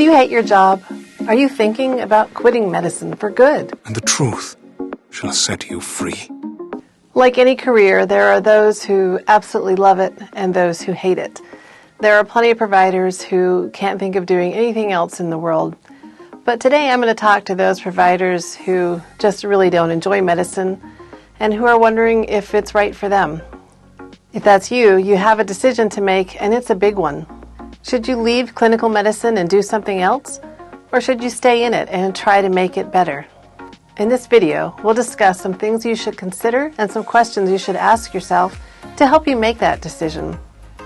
Do you hate your job? Are you thinking about quitting medicine for good? And the truth shall set you free. Like any career, there are those who absolutely love it and those who hate it. There are plenty of providers who can't think of doing anything else in the world. But today I'm going to talk to those providers who just really don't enjoy medicine and who are wondering if it's right for them. If that's you, you have a decision to make, and it's a big one. Should you leave clinical medicine and do something else? Or should you stay in it and try to make it better? In this video, we'll discuss some things you should consider and some questions you should ask yourself to help you make that decision.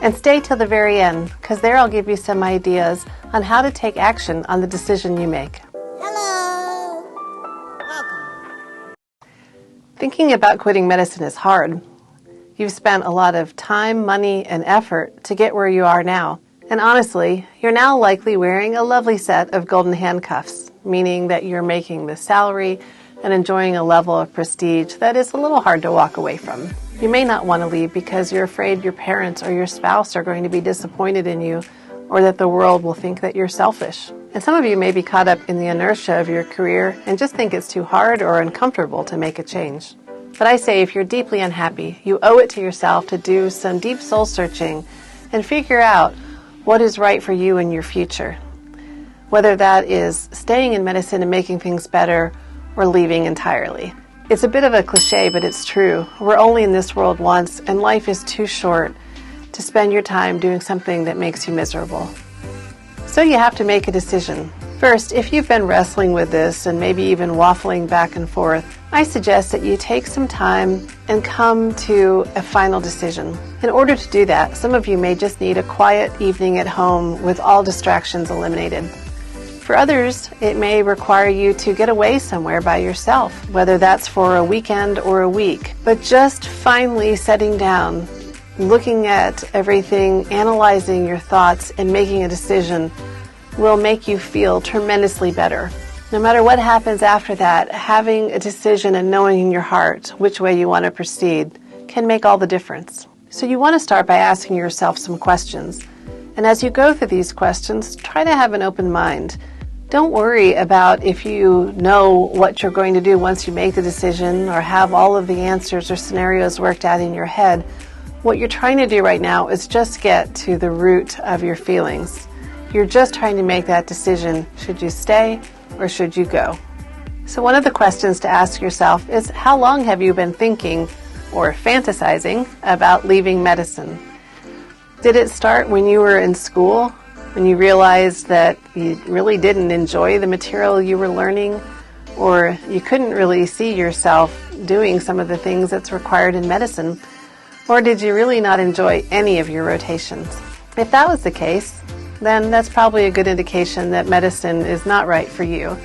And stay till the very end, because there I'll give you some ideas on how to take action on the decision you make. Hello! Welcome. Thinking about quitting medicine is hard. You've spent a lot of time, money, and effort to get where you are now. And honestly, you're now likely wearing a lovely set of golden handcuffs, meaning that you're making the salary and enjoying a level of prestige that is a little hard to walk away from. You may not want to leave because you're afraid your parents or your spouse are going to be disappointed in you, or that the world will think that you're selfish. And some of you may be caught up in the inertia of your career and just think it's too hard or uncomfortable to make a change. But I say if you're deeply unhappy, you owe it to yourself to do some deep soul searching and figure out what is right for you in your future. Whether that is staying in medicine and making things better or leaving entirely. It's a bit of a cliche, but it's true. We're only in this world once, and life is too short to spend your time doing something that makes you miserable. So you have to make a decision. First, if you've been wrestling with this and maybe even waffling back and forth, I suggest that you take some time and come to a final decision. In order to do that, some of you may just need a quiet evening at home with all distractions eliminated. For others, it may require you to get away somewhere by yourself, whether that's for a weekend or a week. But just finally sitting down, looking at everything, analyzing your thoughts, and making a decision will make you feel tremendously better. No matter what happens after that, having a decision and knowing in your heart which way you want to proceed can make all the difference. So you want to start by asking yourself some questions. And as you go through these questions, try to have an open mind. Don't worry about if you know what you're going to do once you make the decision or have all of the answers or scenarios worked out in your head. What you're trying to do right now is just get to the root of your feelings. You're just trying to make that decision. Should you stay or should you go? So one of the questions to ask yourself is, how long have you been thinking or fantasizing about leaving medicine? Did it start when you were in school, when you realized that you really didn't enjoy the material you were learning, or you couldn't really see yourself doing some of the things that's required in medicine? Or did you really not enjoy any of your rotations? If that was the case, then that's probably a good indication that medicine is not right for you,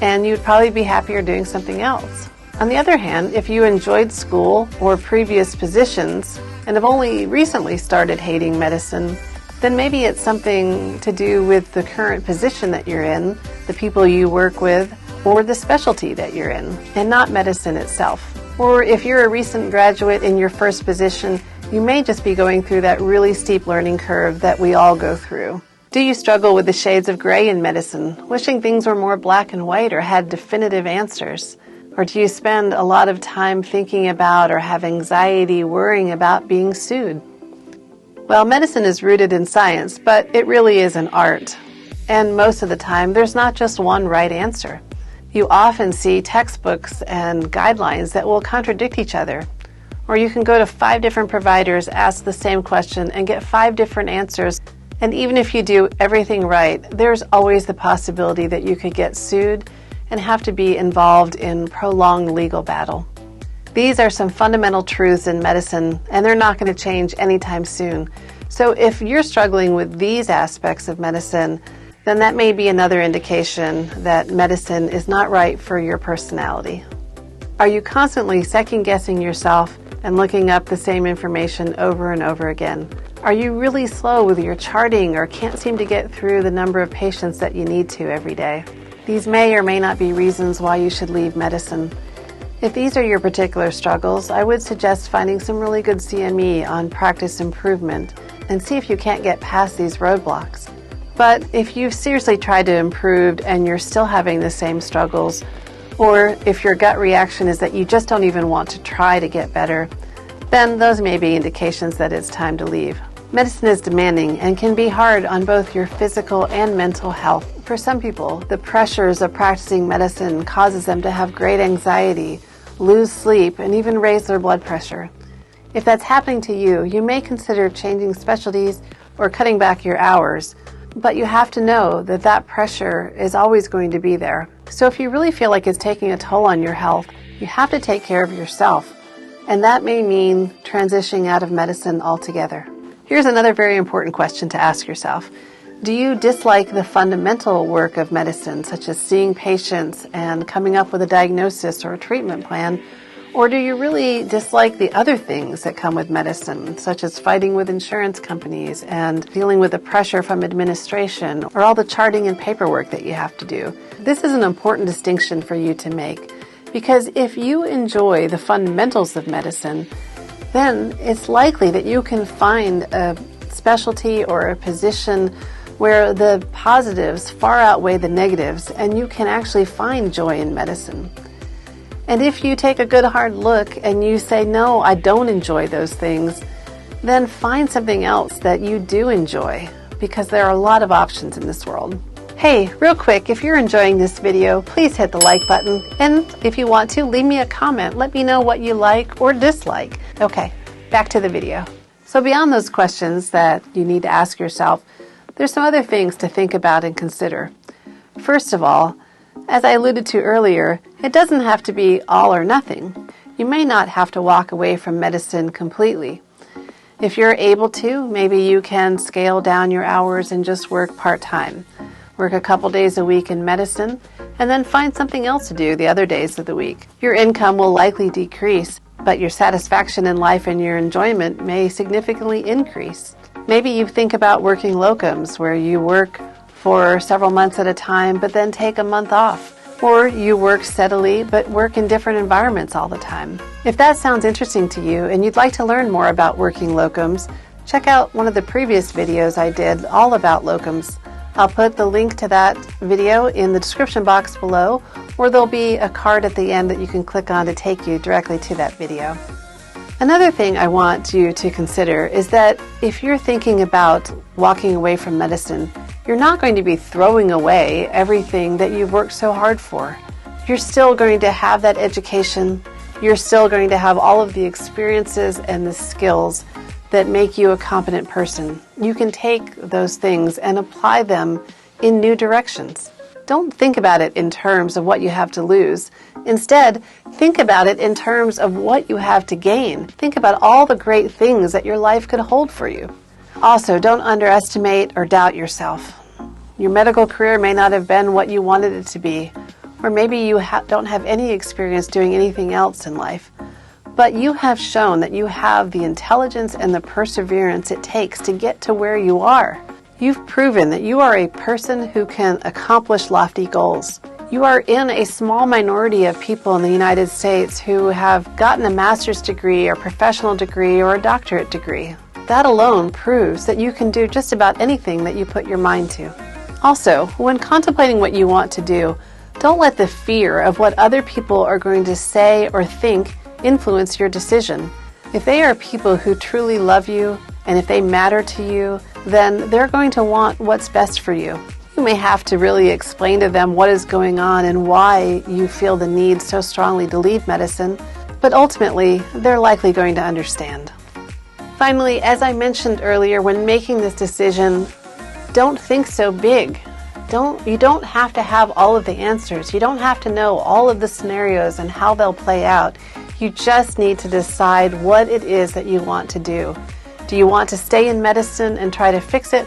and you'd probably be happier doing something else. On the other hand, if you enjoyed school or previous positions and have only recently started hating medicine, then maybe it's something to do with the current position that you're in, the people you work with, or the specialty that you're in, and not medicine itself. Or if you're a recent graduate in your first position, you may just be going through that really steep learning curve that we all go through. Do you struggle with the shades of gray in medicine, wishing things were more black and white or had definitive answers? Or do you spend a lot of time thinking about or have anxiety worrying about being sued? Well, medicine is rooted in science, but it really is an art. And most of the time, there's not just one right answer. You often see textbooks and guidelines that will contradict each other. Or you can go to 5 different providers, ask the same question, and get 5 different answers. And even if you do everything right, there's always the possibility that you could get sued and have to be involved in prolonged legal battle. These are some fundamental truths in medicine, and they're not going to change anytime soon. So if you're struggling with these aspects of medicine, then that may be another indication that medicine is not right for your personality. Are you constantly second-guessing yourself and looking up the same information over and over again? Are you really slow with your charting or can't seem to get through the number of patients that you need to every day? These may or may not be reasons why you should leave medicine. If these are your particular struggles, I would suggest finding some really good CME on practice improvement and see if you can't get past these roadblocks. But if you've seriously tried to improve and you're still having the same struggles, or if your gut reaction is that you just don't even want to try to get better, then those may be indications that it's time to leave. Medicine is demanding and can be hard on both your physical and mental health. For some people, the pressures of practicing medicine causes them to have great anxiety, lose sleep, and even raise their blood pressure. If that's happening to you, you may consider changing specialties or cutting back your hours, but you have to know that that pressure is always going to be there. So if you really feel like it's taking a toll on your health, you have to take care of yourself, and that may mean transitioning out of medicine altogether. Here's another very important question to ask yourself. Do you dislike the fundamental work of medicine, such as seeing patients and coming up with a diagnosis or a treatment plan? Or do you really dislike the other things that come with medicine, such as fighting with insurance companies and dealing with the pressure from administration or all the charting and paperwork that you have to do? This is an important distinction for you to make, because if you enjoy the fundamentals of medicine, then it's likely that you can find a specialty or a position where the positives far outweigh the negatives, and you can actually find joy in medicine. And if you take a good hard look and you say, no, I don't enjoy those things, then find something else that you do enjoy, because there are a lot of options in this world. Hey, real quick, if you're enjoying this video, please hit the like button. And if you want to, leave me a comment. Let me know what you like or dislike. Okay, back to the video. So beyond those questions that you need to ask yourself, there's some other things to think about and consider. First of all, as I alluded to earlier, it doesn't have to be all or nothing. You may not have to walk away from medicine completely. If you're able to, maybe you can scale down your hours and just work part-time. Work a couple days a week in medicine, and then find something else to do the other days of the week. Your income will likely decrease, but your satisfaction in life and your enjoyment may significantly increase. Maybe you think about working locums, where you work for several months at a time, but then take a month off. Or you work steadily, but work in different environments all the time. If that sounds interesting to you and you'd like to learn more about working locums, check out one of the previous videos I did all about locums. I'll put the link to that video in the description box below, or there'll be a card at the end that you can click on to take you directly to that video. Another thing I want you to consider is that if you're thinking about walking away from medicine, you're not going to be throwing away everything that you've worked so hard for. You're still going to have that education. You're still going to have all of the experiences and the skills that make you a competent person. You can take those things and apply them in new directions. Don't think about it in terms of what you have to lose. Instead, think about it in terms of what you have to gain. Think about all the great things that your life could hold for you. Also, don't underestimate or doubt yourself. Your medical career may not have been what you wanted it to be, or maybe you don't have any experience doing anything else in life. But you have shown that you have the intelligence and the perseverance it takes to get to where you are. You've proven that you are a person who can accomplish lofty goals. You are in a small minority of people in the United States who have gotten a master's degree or professional degree or a doctorate degree. That alone proves that you can do just about anything that you put your mind to. Also, when contemplating what you want to do, don't let the fear of what other people are going to say or think influence your decision. If they are people who truly love you, and if they matter to you, then they're going to want what's best for you. You may have to really explain to them what is going on and why you feel the need so strongly to leave medicine, but ultimately, they're likely going to understand. Finally, as I mentioned earlier, when making this decision, don't think so big. You don't have to have all of the answers. You don't have to know all of the scenarios and how they'll play out. You just need to decide what it is that you want to do. Do you want to stay in medicine and try to fix it?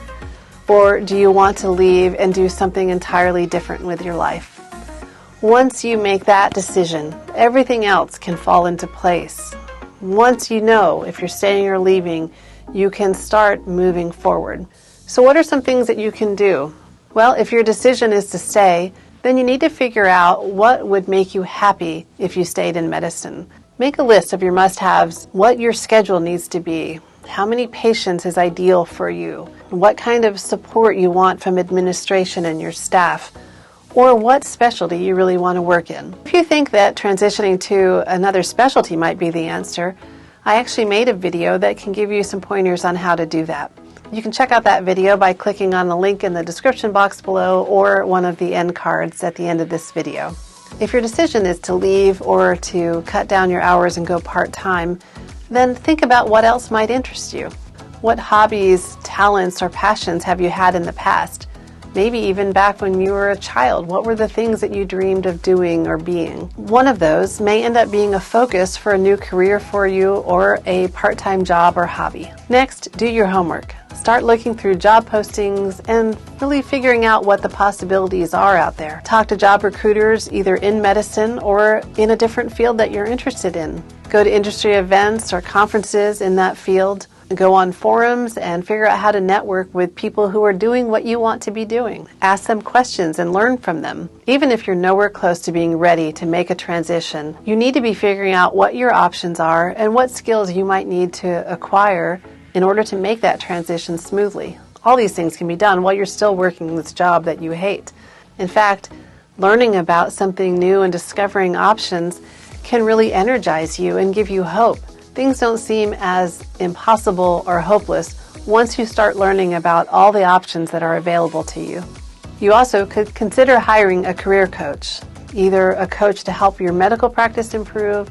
Or do you want to leave and do something entirely different with your life? Once you make that decision, everything else can fall into place. Once you know if you're staying or leaving, you can start moving forward. So what are some things that you can do? Well, if your decision is to stay, then you need to figure out what would make you happy if you stayed in medicine. Make a list of your must-haves, what your schedule needs to be, how many patients is ideal for you, what kind of support you want from administration and your staff, or what specialty you really want to work in. If you think that transitioning to another specialty might be the answer, I actually made a video that can give you some pointers on how to do that. You can check out that video by clicking on the link in the description box below or one of the end cards at the end of this video. If your decision is to leave or to cut down your hours and go part-time, then think about what else might interest you. What hobbies, talents, or passions have you had in the past? Maybe even back when you were a child, what were the things that you dreamed of doing or being? One of those may end up being a focus for a new career for you or a part-time job or hobby. Next, do your homework. Start looking through job postings and really figuring out what the possibilities are out there. Talk to job recruiters either in medicine or in a different field that you're interested in. Go to industry events or conferences in that field. Go on forums and figure out how to network with people who are doing what you want to be doing. Ask them questions and learn from them. Even if you're nowhere close to being ready to make a transition, you need to be figuring out what your options are and what skills you might need to acquire in order to make that transition smoothly. All these things can be done while you're still working this job that you hate. In fact, learning about something new and discovering options can really energize you and give you hope. Things don't seem as impossible or hopeless once you start learning about all the options that are available to you. You also could consider hiring a career coach, either a coach to help your medical practice improve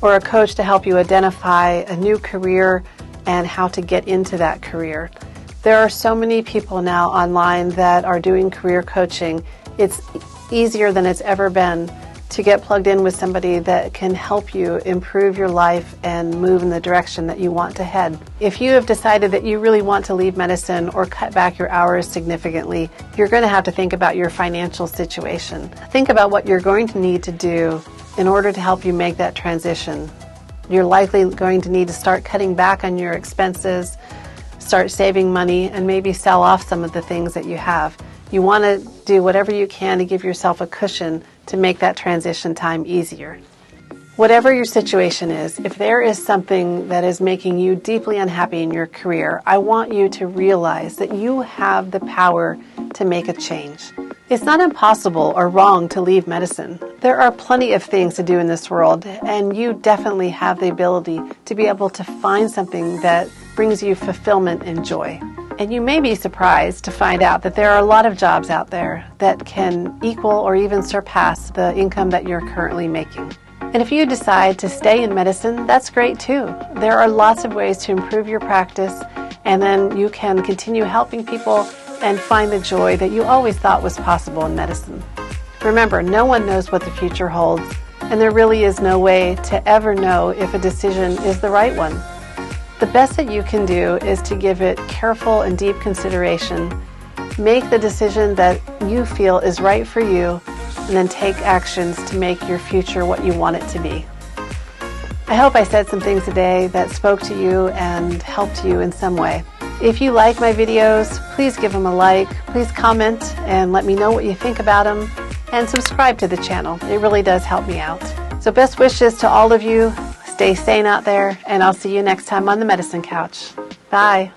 or a coach to help you identify a new career and how to get into that career. There are so many people now online that are doing career coaching. It's easier than it's ever been to get plugged in with somebody that can help you improve your life and move in the direction that you want to head. If you have decided that you really want to leave medicine or cut back your hours significantly, you're going to have to think about your financial situation. Think about what you're going to need to do in order to help you make that transition. You're likely going to need to start cutting back on your expenses, start saving money, and maybe sell off some of the things that you have. You want to do whatever you can to give yourself a cushion to make that transition time easier. Whatever your situation is, if there is something that is making you deeply unhappy in your career, I want you to realize that you have the power to make a change. It's not impossible or wrong to leave medicine. There are plenty of things to do in this world, and you definitely have the ability to be able to find something that brings you fulfillment and joy. And you may be surprised to find out that there are a lot of jobs out there that can equal or even surpass the income that you're currently making. And if you decide to stay in medicine, that's great too. There are lots of ways to improve your practice, and then you can continue helping people and find the joy that you always thought was possible in medicine. Remember, no one knows what the future holds, and there really is no way to ever know if a decision is the right one. The best that you can do is to give it careful and deep consideration, make the decision that you feel is right for you, and then take actions to make your future what you want it to be. I hope I said some things today that spoke to you and helped you in some way. If you like my videos, please give them a like, please comment and let me know what you think about them, and subscribe to the channel. It really does help me out. So best wishes to all of you. Stay sane out there, and I'll see you next time on the Medicine Couch. Bye.